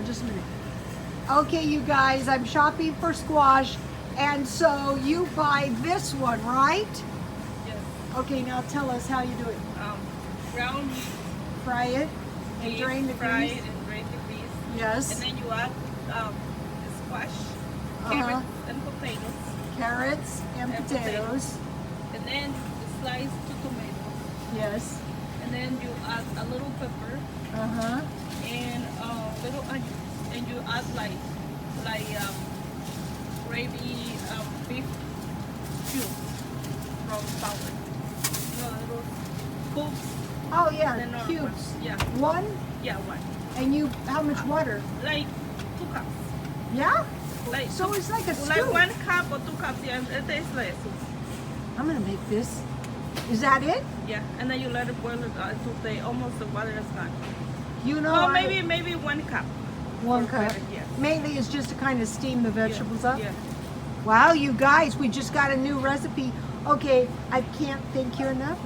just a minute. Okay, you guys, I'm shopping for squash, and so you buy this one, right? Yes. Okay, now tell us how you do it. Brown meat. Fry it and drain the fry grease. it and drain the grease. Yes. And then you add the squash, carrots, and potatoes. Carrots and potatoes. And then you slice 2 tomatoes. Yes. And then you add a little pepper and little onions. And you add like gravy, beef cubes from powder. You know, little cubes. Oh The yeah, normal cubes. ones. Yeah. One? Yeah, one. And you, how much water? Like 2 cups. Yeah? Like So it's like a stew. like 1 cup or 2 cups. Yeah, it tastes like soup. I'm gonna make this. Is that it? Yeah, and then you let it boil it until almost the water is gone. You know, Oh, maybe 1 cup. 1 or cup. better, yes. Mainly it's just to kind of steam the vegetables up. Yeah. Wow, you guys, we just got a new recipe. Okay, I can't thank you enough.